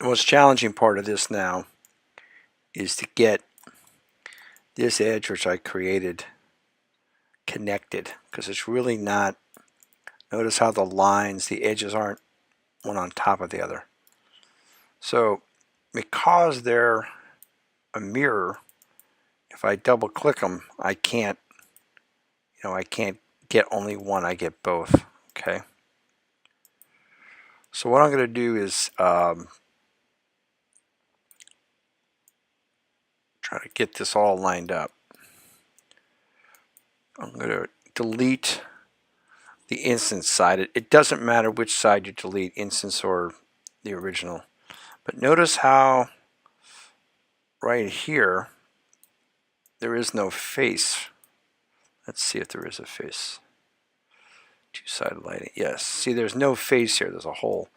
The most challenging part of this now is to get this edge which I created connected, because it's really not. Notice how the lines, the edges aren't one on top of the other. So because they're a mirror, if I double click them, I can't, I can't get only one, I get both. Okay. So what I'm going to do is try to get this all lined up. I'm going to delete the instance side. It doesn't matter which side you delete, instance or the original. But notice how right here there is no face. Let's see if there is a face. Two-sided lighting. Yes. See, there's no face here. There's a hole.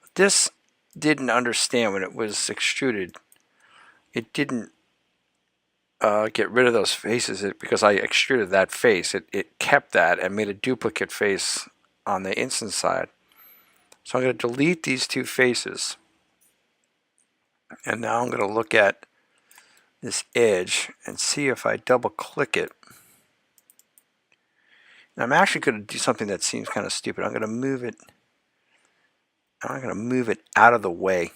But this didn't understand when it was extruded. It didn't get rid of those faces because I extruded that face. It kept that and made a duplicate face on the instance side. So I'm going to delete these two faces. And now I'm going to look at this edge and see if I double click it. And I'm actually going to do something that seems kind of stupid. I'm going to move it. I'm going to move it out of the way.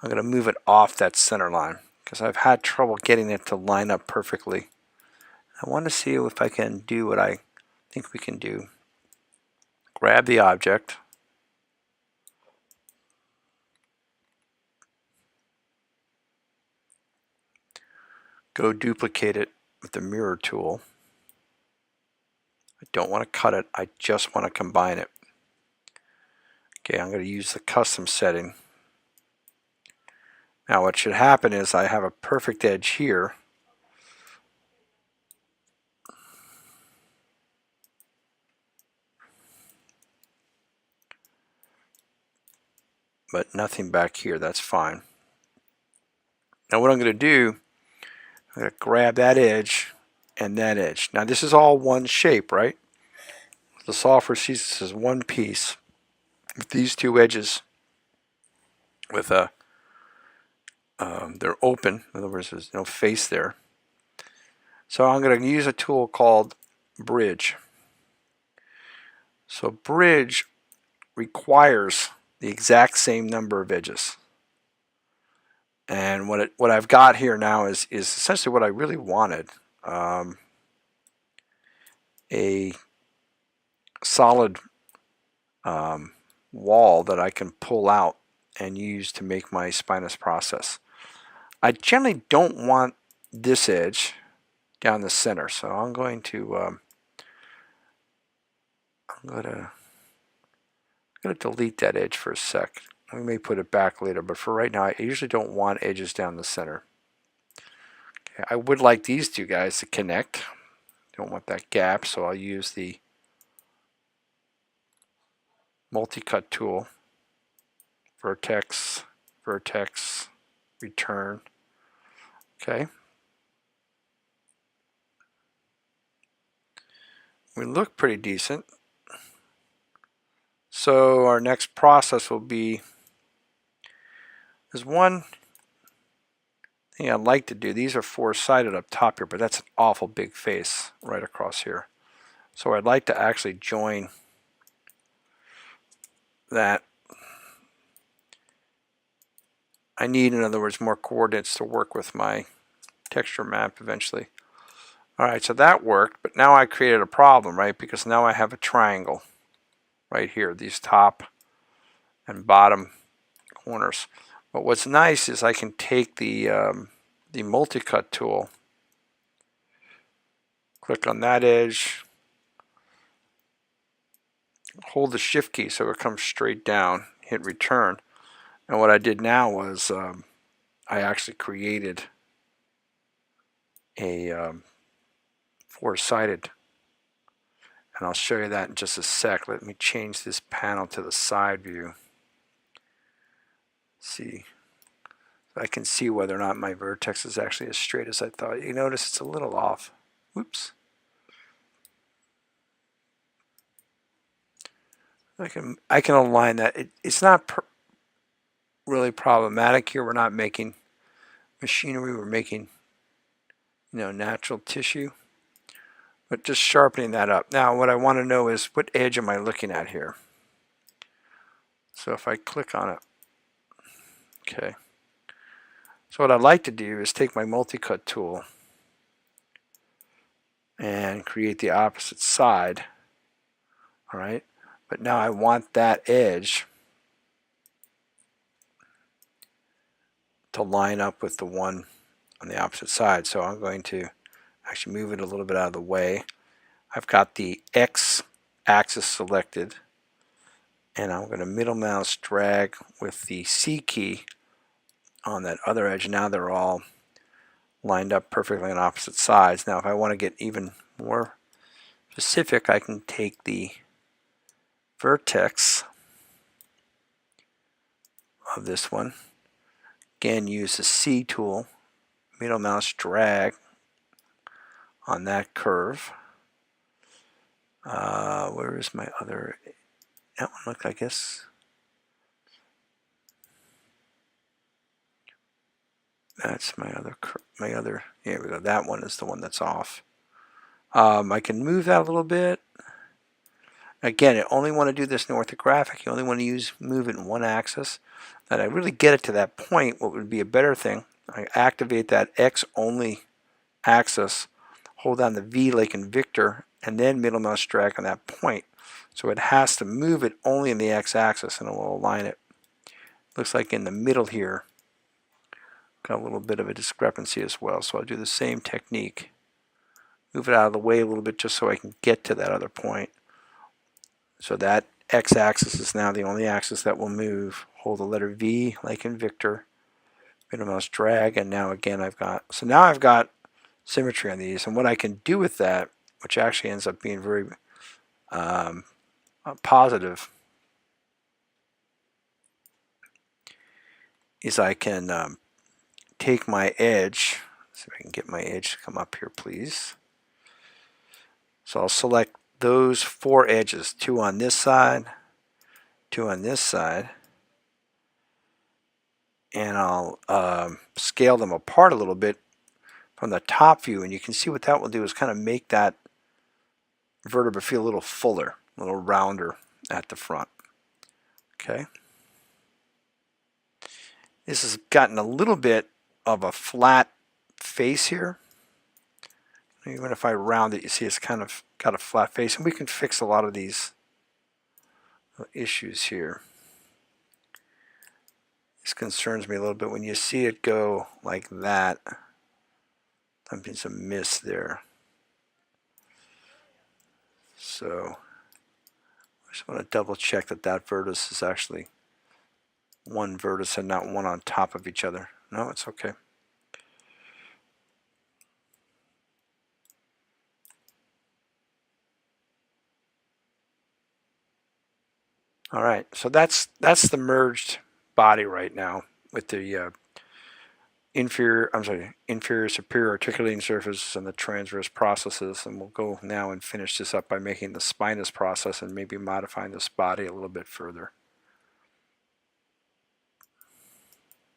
I'm going to move it off that center line because I've had trouble getting it to line up perfectly. I want to see if I can do what I think we can do. Grab the object. Go duplicate it with the mirror tool. I don't want to cut it. I just want to combine it. Okay, I'm going to use the custom setting. Now what should happen is I have a perfect edge here. But nothing back here. That's fine. Now what I'm going to do, I'm going to grab that edge and that edge. Now this is all one shape, right? The software sees this as one piece with these two edges with a they're open. In other words, there's no face there. So I'm going to use a tool called Bridge. So Bridge requires the exact same number of edges. And what I've got here now is essentially what I really wanted. A solid wall that I can pull out and use to make my spinous process. I generally don't want this edge down the center, so I'm going to delete that edge for a sec. We may put it back later, but for right now I usually don't want edges down the center. Okay, I would like these two guys to connect. Don't want that gap, so I'll use the multi-cut tool. Vertex, vertex, return. Okay. We look pretty decent. So our next process will be, there's one thing I'd like to do. These are four-sided up top here, but that's an awful big face right across here. So I'd like to actually join that. I need, in other words, more coordinates to work with my texture map eventually. Alright, so that worked, but now I created a problem, right? Because now I have a triangle right here, these top and bottom corners. But what's nice is I can take the multi-cut tool, click on that edge, hold the shift key so it comes straight down, hit return. And what I did now was I actually created a four-sided, and I'll show you that in just a sec. Let me change this panel to the side view. See, so I can see whether or not my vertex is actually as straight as I thought. You notice it's a little off. Whoops. I can align that. It's not really problematic here. We're not making machinery, we're making, natural tissue. But just sharpening that up. Now what I want to know is, what edge am I looking at here? So if I click on it, okay. So what I'd like to do is take my multi-cut tool and create the opposite side. All right, but now I want that edge to line up with the one on the opposite side. So I'm going to actually move it a little bit out of the way. I've got the X axis selected, and I'm going to middle mouse drag with the C key on that other edge. Now they're all lined up perfectly on opposite sides. Now if I want to get even more specific, I can take the vertex of this one, again use the C tool, middle mouse drag on that curve. Where is my other, that one look, I guess that's my other, here we go, that one is the one that's off. I can move that a little bit. Again, I only want to do this in orthographic. You only want to move it in one axis. And I really get it to that point, what would be a better thing, I activate that X only axis, hold down the V like in Victor, and then middle mouse drag on that point. So it has to move it only in the X axis, and it will align it. Looks like in the middle here, got a little bit of a discrepancy as well. So I'll do the same technique. Move it out of the way a little bit just so I can get to that other point. So that X axis is now the only axis that will move. Hold the letter V like in Victor, middle mouse drag, and now again I've got symmetry on these. And what I can do with that, which actually ends up being very positive, is I can take my edge. See if I can get my edge to come up here, please. So I'll select those 4 edges, 2 on this side, 2 on this side, and I'll scale them apart a little bit from the top view, and you can see what that will do is kind of make that vertebra feel a little fuller, a little rounder at the front. Okay. This has gotten a little bit of a flat face here. Even if I round it, you see it's kind of got a flat face, and we can fix a lot of these issues here. This concerns me a little bit when you see it go like that. Something's amiss there. So I just want to double check that that vertex is actually one vertex and not one on top of each other. No, it's okay. All right, so that's the merged body right now with the inferior superior articulating surfaces and the transverse processes, and we'll go now and finish this up by making the spinous process and maybe modifying this body a little bit further.